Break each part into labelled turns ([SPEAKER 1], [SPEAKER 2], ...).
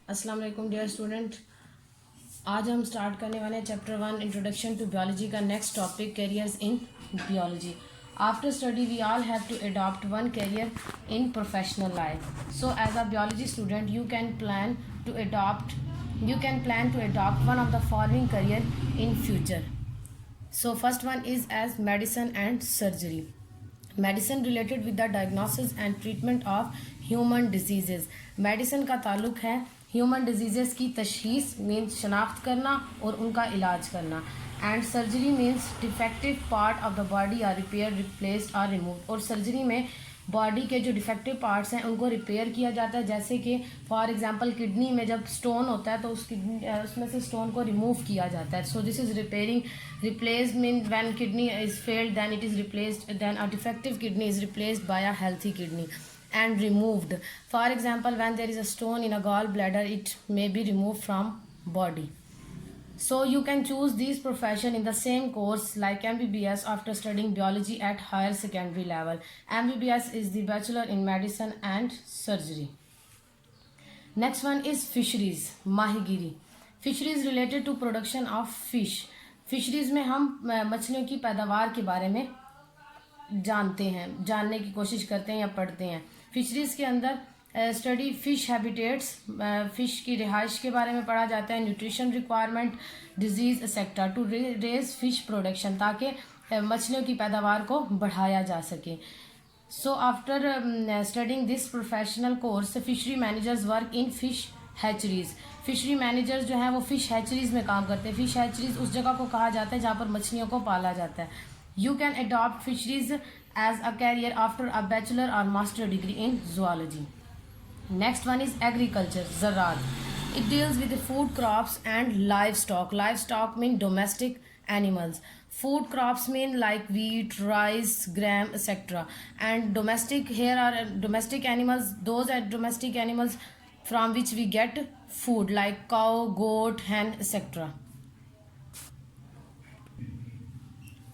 [SPEAKER 1] अस्सलाम वालेकुम dear student. आज हम स्टार्ट करने वाले हैं चैप्टर 1 इंट्रोडक्शन टू बायोलॉजी का next topic careers in biology. After study we all have to adopt one career in professional life. So as a biology student you can plan to adopt one of the following career in future. So first one is as medicine and surgery. Medicine related with the diagnosis and treatment of human diseases. Medicine का ताल्लुक है human diseases की तशखीस means शनाख्त करना और उनका इलाज करना। And surgery means defective part of the body are repair replaced और रिमूव। और सर्जरी में बॉडी के जो डिफेक्टिव पार्ट्स हैं उनको रिपेयर किया जाता है, जैसे कि फॉर एग्जांपल किडनी में जब स्टोन होता है तो उसमें से स्टोन को रिमूव किया जाता है। So this is repairing. Replace mean when kidney is failed then it is replaced, then a defective kidney is replaced by a healthy kidney and removed. For example, when there is a stone in a gallbladder, it may be removed from body. So you can choose these profession in the same course like MBBS after studying biology at higher secondary level. MBBS is the Bachelor in Medicine and Surgery. Next one is fisheries, mahigiri. Fisheries related to production of fish. Fisheries में हम मछलियों की पैदावार के बारे में जानने की कोशिश करते हैं या पढ़ते हैं। फिशरीज के अंदर स्टडी फिश हैबिटेट्स, फिश की रिहाइश के बारे में पढ़ा जाता है, nutrition requirement, disease sector to raise fish production, ताकि मछलियों की पैदावार को बढ़ाया जा सके। So after studying this professional course fishery managers work in fish hatcheries. Fishery managers जो हैं वो फिश हैचरीज में काम करते हैं। फिश हैचरीज उस जगह को कहा जाता है जहाँ पर मछलियों को पाला जाता है। You can adopt fisheries as a career after a bachelor or master degree in zoology. Next one is agriculture, Zaraat. It deals with the food crops and livestock. Livestock mean domestic animals. Food crops mean like wheat, rice, gram, etc. And domestic, here are domestic animals. Those are domestic animals from which we get food like cow, goat, hen, etc.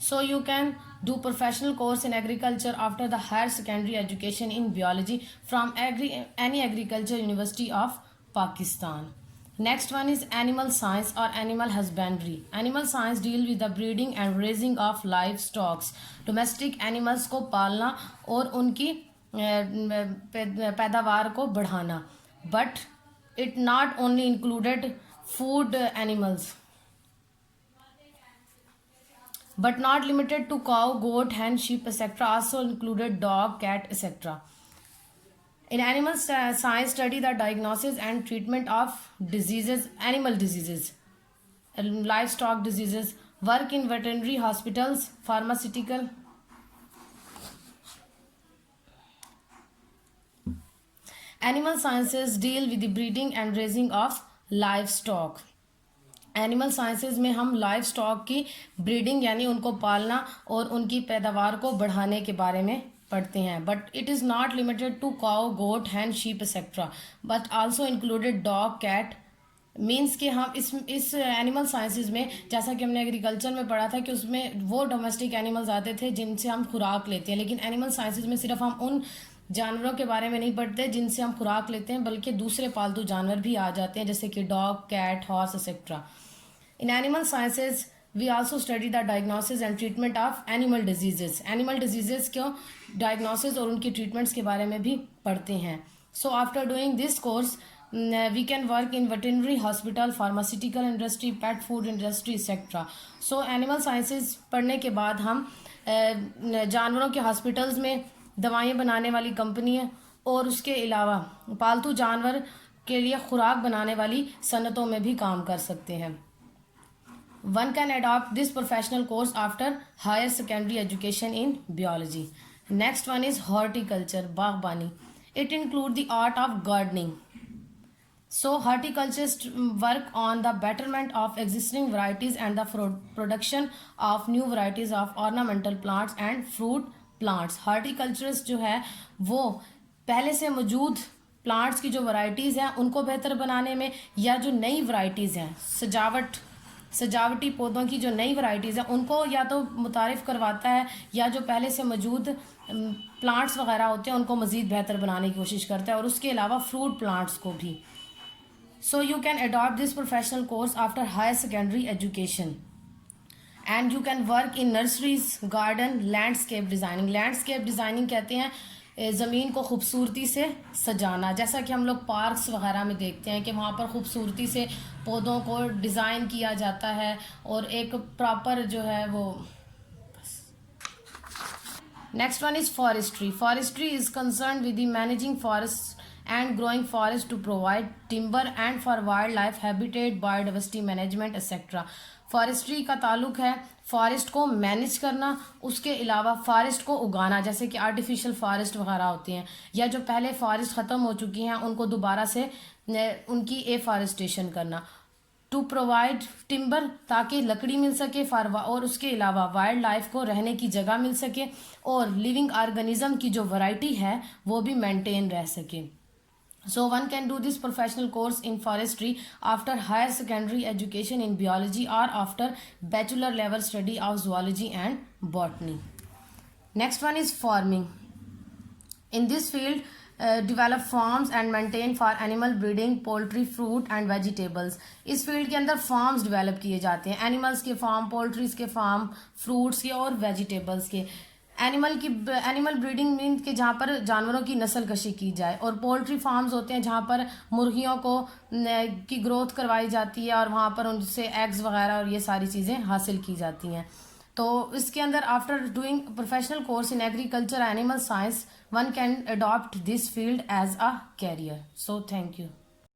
[SPEAKER 1] So you can do professional course in agriculture after the higher secondary education in biology from any agriculture university of Pakistan. Next one is animal science or animal husbandry. Animal science deal with the breeding and raising of livestock. Domestic animals को पालना और उनकी पैदावार को बढ़ाना. But it not only included food animals, but not limited to cow, goat, hen, sheep, etc. Also included dog, cat, etc. In animal science, study the diagnosis and treatment of diseases, animal diseases, livestock diseases, work in veterinary hospitals, pharmaceutical. Animal sciences deal with the breeding and raising of livestock. Animal sciences में हम live stock की breeding यानी उनको पालना और उनकी पैदावार को बढ़ाने के बारे में पढ़ते हैं। But it is not limited to cow, goat, hen, sheep etcetera, but also included dog, cat. Means कि हम इस एनिमल साइंसेज में, जैसा कि हमने एग्रीकल्चर में पढ़ा था कि उसमें वो डोमेस्टिक एनिमल्स आते थे जिनसे हम खुराक लेते हैं, लेकिन एनिमल साइंसेज में सिर्फ हम उन जानवरों के बारे में नहीं पढ़ते जिनसे हम खुराक लेते हैं, बल्कि दूसरे पालतू जानवर भी आ जाते हैं जैसे कि dog, cat, horse etcetera. In animal sciences, we also study the diagnosis and treatment of animal diseases. Animal diseases को diagnosis और उनकी treatments के बारे में भी पढ़ते हैं. So after doing this course, we can work in veterinary hospital, pharmaceutical industry, pet food industry, etc. So animal sciences पढ़ने के बाद हम जानवरों के हॉस्पिटल्स में दवाएं बनाने वाली कंपनियां और उसके अलावा पालतू जानवर के लिए खुराक बनाने वाली सनतों में भी काम कर सकते हैं। One can adopt this professional course after higher secondary education in biology. Next one is horticulture, Baghbani. It includes the art of gardening. So horticulturists work on the betterment of existing varieties and the production of new varieties of ornamental plants and fruit plants. Horticulturist जो है वो पहले से मौजूद plants की जो varieties हैं उनको बेहतर बनाने में, या जो नई वैरायटीज़ हैं सजावटी पौधों की जो नई वैरायटीज़ हैं उनको या तो मुतारिफ़ करवाता है, या जो पहले से मौजूद प्लांट्स वगैरह होते हैं उनको मज़ीद बेहतर बनाने की कोशिश करता है, और उसके अलावा फ्रूट प्लांट्स को भी। So you can adopt this professional course after higher secondary education. And you can work in nurseries, garden, landscape designing. Landscape designing कहते हैं ज़मीन को खूबसूरती से सजाना. जैसा कि हम लोग पार्क्स वगैरह में देखते हैं कि वहाँ पर खूबसूरती से पौधों को डिज़ाइन किया जाता है और एक प्रॉपर जो है वो. Next one is forestry. Forestry is concern with the managing forest and growing forest to provide timber and for wildlife habitat, biodiversity management etc. Forestry का ताल्लुक है फॉरेस्ट को मैनेज करना, उसके अलावा फॉरेस्ट को उगाना, जैसे कि आर्टिफिशियल फॉरेस्ट वगैरह होती हैं या जो पहले फॉरेस्ट ख़त्म हो चुकी हैं उनको दोबारा से उनकी एफॉरेस्टेशन करना. टू प्रोवाइड टिम्बर, ताकि लकड़ी मिल सके और उसके अलावा वाइल्ड लाइफ को रहने की जगह मिल सके और लिविंग ऑर्गेनिज्म की जो वैरायटी है वो भी मेंटेन रह सके. So one can do this professional course in forestry after higher secondary education in biology or after bachelor level study of zoology and botany. Next one is farming. In this field, develop farms and maintain for animal breeding, poultry, fruit and vegetables. इस field के अंदर farms develop किए जाते हैं, animals के farm, पोल्ट्रीज के farm, fruits के और वेजिटेबल्स के. एनिमल ब्रीडिंग मीन कि जहाँ पर जानवरों की नस्ल कशी की जाए, और पोल्ट्री फार्म्स होते हैं जहाँ पर मुर्गियों को की ग्रोथ करवाई जाती है और वहाँ पर उनसे एग्स वगैरह और ये सारी चीज़ें हासिल की जाती हैं. तो इसके अंदर after doing professional course in agriculture animal science one can adopt this field as a career. So thank you.